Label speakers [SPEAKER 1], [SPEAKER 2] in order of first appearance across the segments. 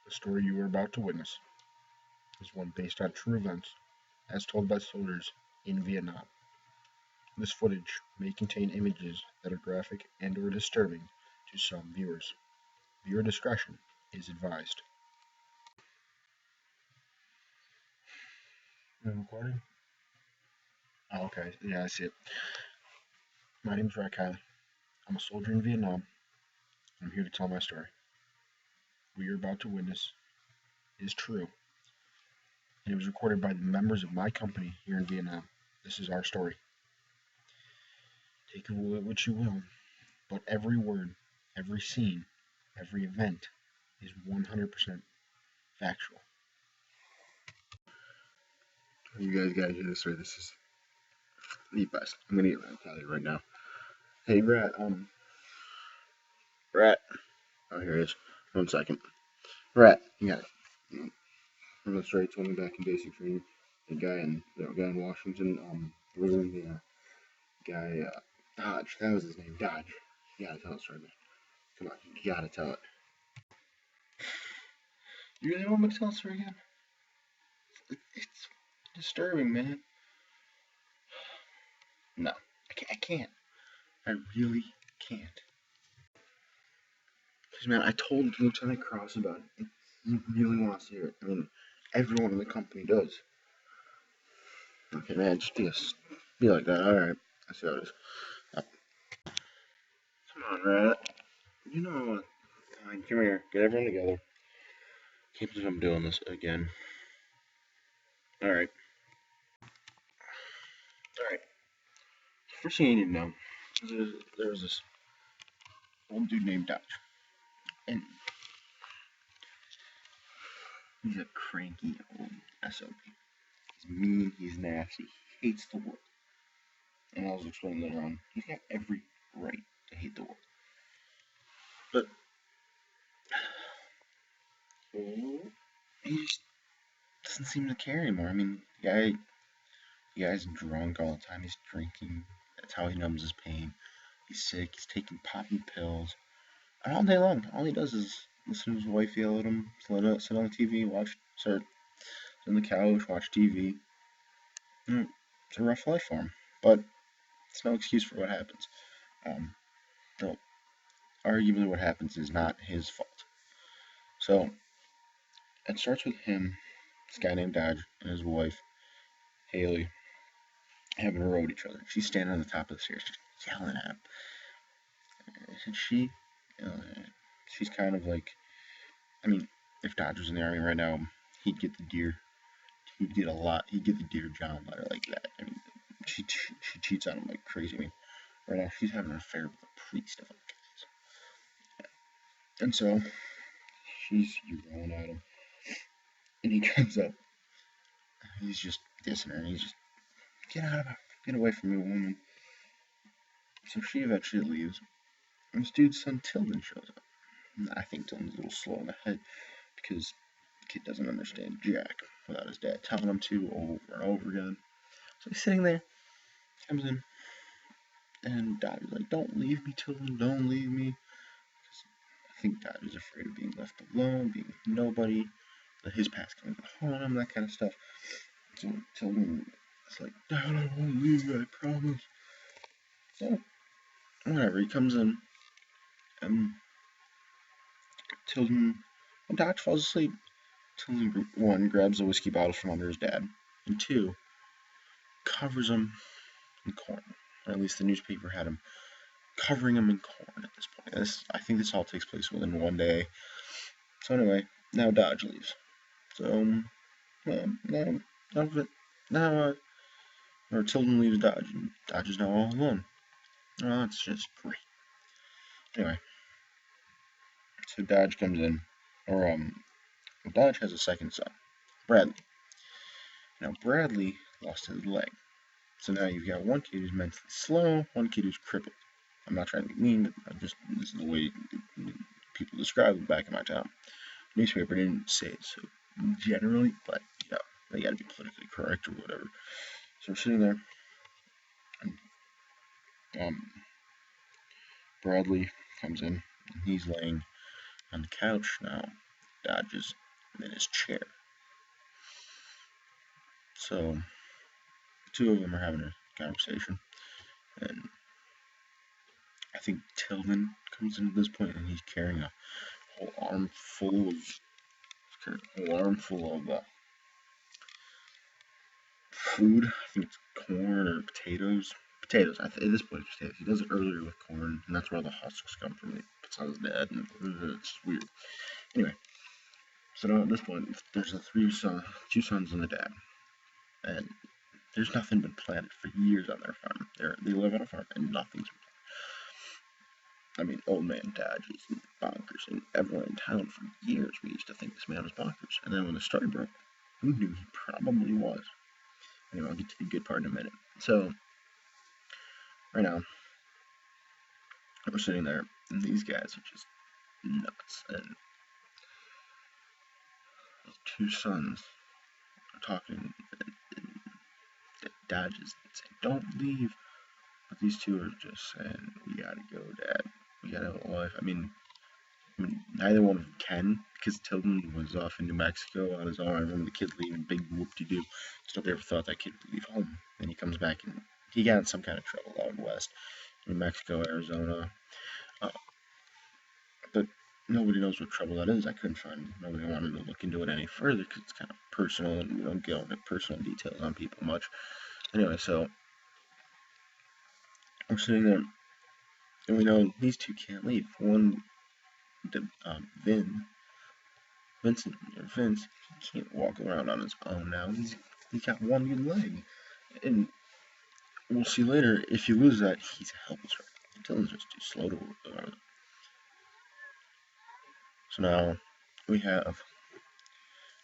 [SPEAKER 1] The story you are about to witness is one based on true events as told by soldiers in Vietnam. This footage may contain images that are graphic and/or disturbing to some viewers. Viewer discretion is advised. Am I recording? Oh, okay. Yeah, I see it. My name is Rat Kylie. I'm a soldier in Vietnam. I'm here to tell my story. What you're about to witness is true, and it was recorded by the members of my company here in Vietnam. This is our story. Take it what you will, but every word, every scene, every event is 100% factual. You guys gotta hear this story. This is the best. I'm gonna get Rat Kylie right now. Hey, Rat. Rat. Oh, here it is. 1 second. Rat, you got it. Remember the story I told me back in basic training? The guy in Washington, was in the guy, Dodge. That was his name, Dodge. You gotta tell the story, man. Come on, you gotta tell it. You really want me to tell the story again? It's disturbing, man. No, I can't. I really can't. Because, man, I told Lieutenant Cross about it. He really wants to hear it. I mean, everyone in the company does. Okay, man, just be like that. Alright, I see how it is. Come on, Rat. You know what? Fine, come here. Get everyone together. Can't believe I'm doing this again. Alright. Alright. First thing you need to know is there was this old dude named Dodge. And he's a cranky old SOB. He's mean, he's nasty, he hates the world. And I was explaining later on, he's got every right to hate the world. But he just doesn't seem to care anymore. I mean, the guy's drunk all the time. He's drinking. That's how he numbs his pain. He's sick. He's taking popping pills. And all day long, all he does is listen to his wife yell at him, sit on the TV, sit on the couch, watch TV. It's a rough life for him, but it's no excuse for what happens. Um, no, arguably, what happens is not his fault. So it starts with him, this guy named Dodge, and his wife Haley having a row at each other. She's standing on the top of the stairs, just yelling at him. And she's kind of like, I mean, if Dodge was in the army right now, he'd get the deer. He'd get a lot. He'd get the Dear John letter like that. I mean, she cheats on him like crazy. I mean, right now she's having an affair with a priest of all guys. And so she's yelling at him, and he comes up. He's just dissing her, and he's just get away from me, woman. So she eventually leaves. And this dude's son Tilden shows up. I think Tilden's a little slow in the head because the kid doesn't understand jack without his dad telling him to over and over again. So he's sitting there, comes in, and Dad is like, "Don't leave me, Tilden, don't leave me." I think Dad is afraid of being left alone, being nobody, that his past can haunt him, that kind of stuff. So Tilden is like, "Dad, I won't leave you, I promise." So, whatever, he comes in, and Tilden, when Dodge falls asleep, Tilden, one, grabs a whiskey bottle from under his dad, and two, covers him in corn. Or at least the newspaper had him covering him in corn at this point. I think this all takes place within one day. So anyway, now Dodge leaves. So now or Tilden leaves Dodge, and Dodge is now all alone. Oh, that's just great. Anyway, so Dodge comes in, or Dodge has a second son, Bradley. Now Bradley lost his leg, so now you've got one kid who's mentally slow, one kid who's crippled. I'm not trying to be mean, but this is the way people describe it back in my town. Newspaper didn't say it so generally, but they gotta be politically correct or whatever. So we're sitting there, and Bradley comes in, and he's laying on the couch now, Dodge is in his chair. So the two of them are having a conversation, and I think Tillman comes into this point, and he's carrying a whole armful of food. I think it's corn or potatoes. Potatoes. At this point, it's potatoes. He does it earlier with corn, and that's where all the husks come from. He puts on his dad, and it's weird. Anyway, so now at this point, there's two sons and the dad, and there's nothing been planted for years on their farm. They live on a farm, and nothing's. I mean, old man Dodge is bonkers, and everyone in town for years we used to think this man was bonkers, and then when the story broke, who knew he probably was? Anyway, I'll get to the good part in a minute. So, right now, we're sitting there, and these guys are just nuts, and those two sons are talking, and Dodge is saying, "Don't leave," but these two are just saying, "We gotta go, Dad. We gotta have a life." I mean, neither one of them can, because Tilden was off in New Mexico on his own. I remember the kid leaving, big whoop-de-doo. Nobody ever thought that kid would leave home. Then he comes back, and he got in some kind of trouble out west, New Mexico, Arizona. But nobody knows what trouble that is. I couldn't find, nobody wanted to look into it any further, because it's kind of personal, and we don't go into personal details on people much. Anyway, so we're sitting there, and we know these two can't leave. One, Vince, he can't walk around on his own now. He's got one good leg, and we'll see later. If you lose that, he's helpless. Right? Dylan's just too slow to. So now we have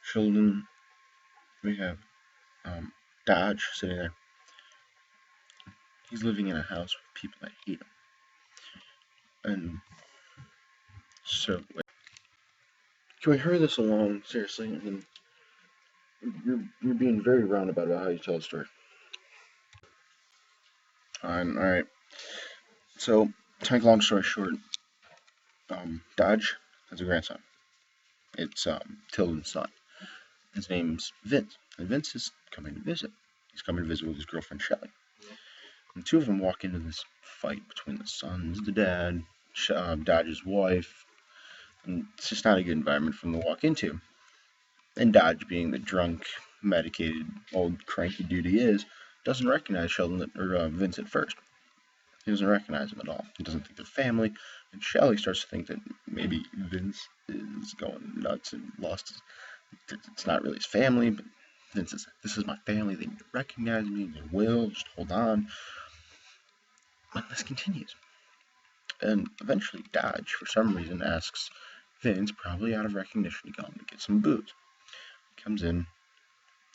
[SPEAKER 1] Sheldon. We have Dodge sitting there. He's living in a house with people that hate him, and so can we hurry this along? Seriously, I mean, you're being very roundabout about how you tell a story. All right. So, to make a long story short, Dodge has a grandson. It's Tilden's son. His name's Vince, and Vince is coming to visit. He's coming to visit with his girlfriend Shelly. And the two of them walk into this fight between the sons, the dad, Dodge's wife, and it's just not a good environment for them to walk into. And Dodge, being the drunk, medicated, old cranky dude he is, doesn't recognize Sheldon or Vince at first. He doesn't recognize him at all. He doesn't think they're family, and Shelly starts to think that maybe Vince is going nuts and lost his. It's not really his family, but Vince says, "This is my family. They need to recognize me. They will. Just hold on." And this continues. And eventually, Dodge, for some reason, asks Vince, probably out of recognition, to go and get some booze. He comes in,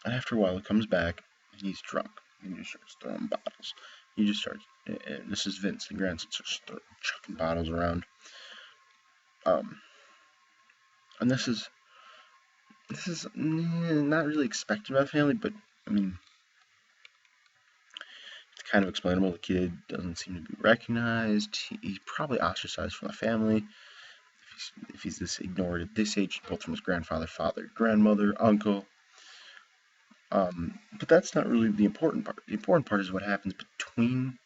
[SPEAKER 1] and after a while, he comes back, and he's drunk. And he just starts throwing bottles. He just starts. And this is Vince, the grandson, starts chucking bottles around. And this is not really expected by the family, but I mean, it's kind of explainable. The kid doesn't seem to be recognized. He's probably ostracized from the family. If he's this ignored at this age, both from his grandfather, father, grandmother, uncle. But that's not really the important part. The important part is what happens between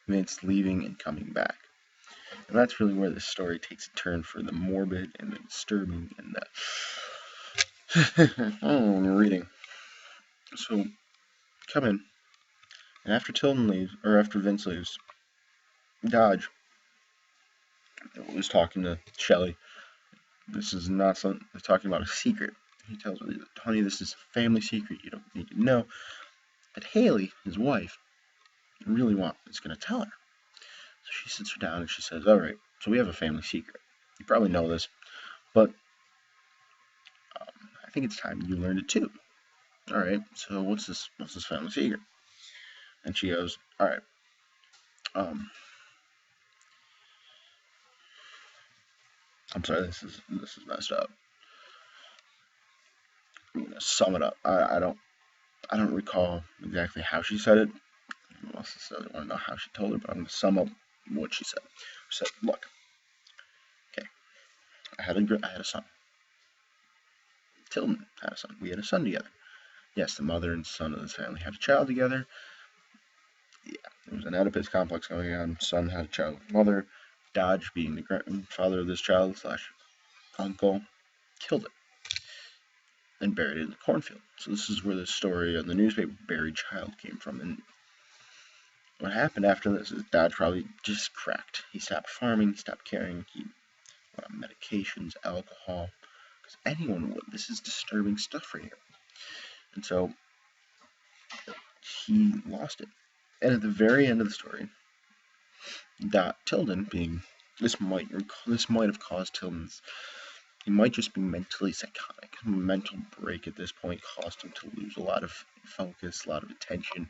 [SPEAKER 1] Vince leaving and coming back. And that's really where the story takes a turn for the morbid and the disturbing and the when you're reading. So come in, and after Tilden leaves, or after Vince leaves, Dodge was talking to Shelly. This is not something. They're talking about a secret. He tells her, "Honey, this is a family secret. You don't need to know." But Haley, his wife, really is going to tell her. So she sits her down and she says, "All right, so we have a family secret. You probably know this, but I think it's time you learned it too. All right, so what's this family secret?" And she goes, "All right, I'm sorry, this is messed up. I'm gonna sum it up. I don't recall exactly how she said it. I don't necessarily want to know how she told her, but I'm gonna sum up what she said. She said, 'Look, okay, I had a son. Tilden had a son. We had a son together. Yes, the mother and son of this family had a child together. Yeah, there was an Oedipus complex going on. Son had a child with mother. Dodge, being the grandfather of this child slash uncle, killed it and buried it in the cornfield. So this is where the story on the newspaper "Buried Child" came from. And what happened after this is Dodge probably just cracked. He stopped farming, stopped caring. He went on medications, alcohol, because anyone would. This is disturbing stuff right here. And so he lost it. And at the very end of the story, Tilden, being this might have caused Tilden's. He might just be mentally psychotic. A mental break at this point caused him to lose a lot of focus, a lot of attention,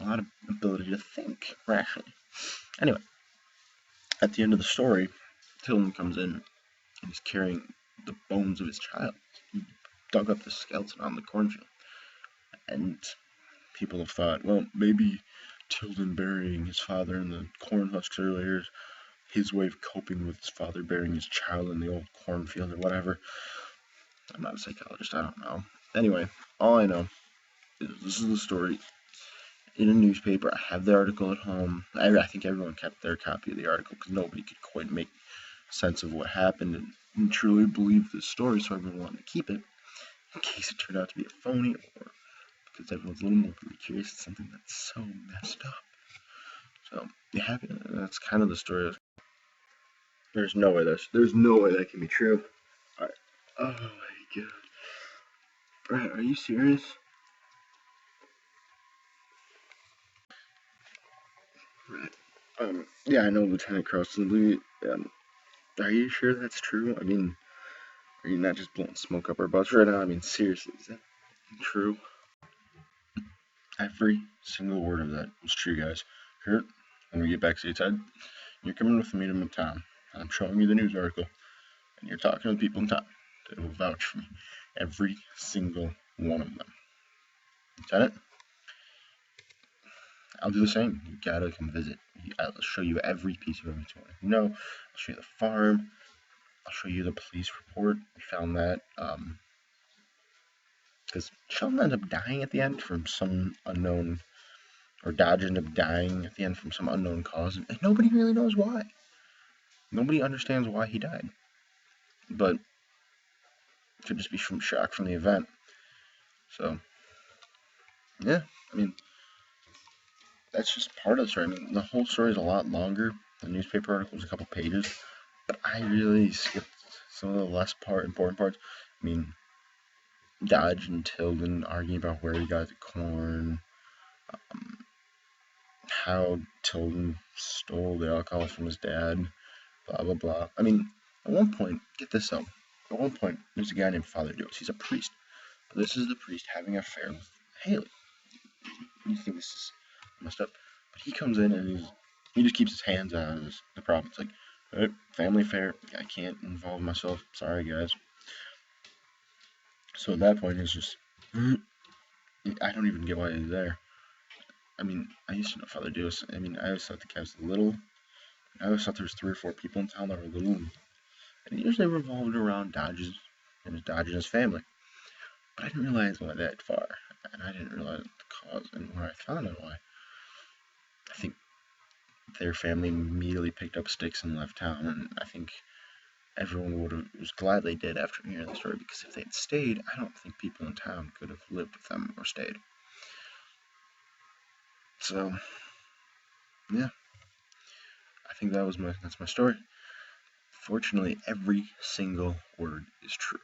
[SPEAKER 1] a lot of ability to think rationally. Anyway, at the end of the story, Tilden comes in and he's carrying the bones of his child. He dug up the skeleton on the cornfield. And people have thought, well, maybe Tilden burying his father in the corn husks earlier is his way of coping with his father burying his child in the old cornfield or whatever. I'm not a psychologist, I don't know. Anyway, all I know is this is the story in a newspaper. I have the article at home. I think everyone kept their copy of the article because nobody could quite make sense of what happened and truly believe the story, so everyone wanted to keep it in case it turned out to be a phony or because everyone's a little more curious. It's something that's so messed up. So yeah, that's kind of the story. There's no way that can be true. All right. Oh my god. Brett, are you serious? Right. Yeah, I know Lieutenant Crossley. Are you sure that's true? I mean, are you not just blowing smoke up our butts right now? I mean, seriously, is that true? Every single word of that was true, guys. Kurt, when we get back to stateside, you're coming with me to town. I'm showing you the news article, and you're talking to the people in town that will vouch for me. Every single one of them. Lieutenant, I'll do the same. You gotta come visit. I'll show you every piece of inventory. No, I'll show you the farm. I'll show you the police report. We found that. Because Sheldon ended up dying at the end from some unknown, or Dodge ended up dying at the end from some unknown cause, and nobody really knows why. Nobody understands why he died. But it could just be from shock from the event. So, yeah, I mean, that's just part of the story. I mean, the whole story is a lot longer. The newspaper article was a couple pages, but I really skipped some of the less important parts. I mean, Dodge and Tilden arguing about where he got the corn, how Tilden stole the alcohol from his dad, blah blah blah. I mean, at one point, get this up. At one point, there's a guy named Father Dose. He's a priest. This is the priest having an affair with Haley. You think this is messed up? But he comes in and he just keeps his hands out of the problem. It's like, hey, family affair. I can't involve myself. Sorry, guys. So at that point, it's just, I don't even get why he's there. I mean, I used to know Father Dose. I mean, I always thought the guy was little. I always thought there was 3 or 4 people in town that were little, and usually revolved around Dodge's and his family. But I didn't realize it went that far, and I didn't realize the cause. And when I found out why, I think their family immediately picked up sticks and left town, and I think everyone was glad they did after hearing the story, because if they had stayed, I don't think people in town could have lived with them or stayed. So, yeah, I think that's my story. Fortunately, every single word is true.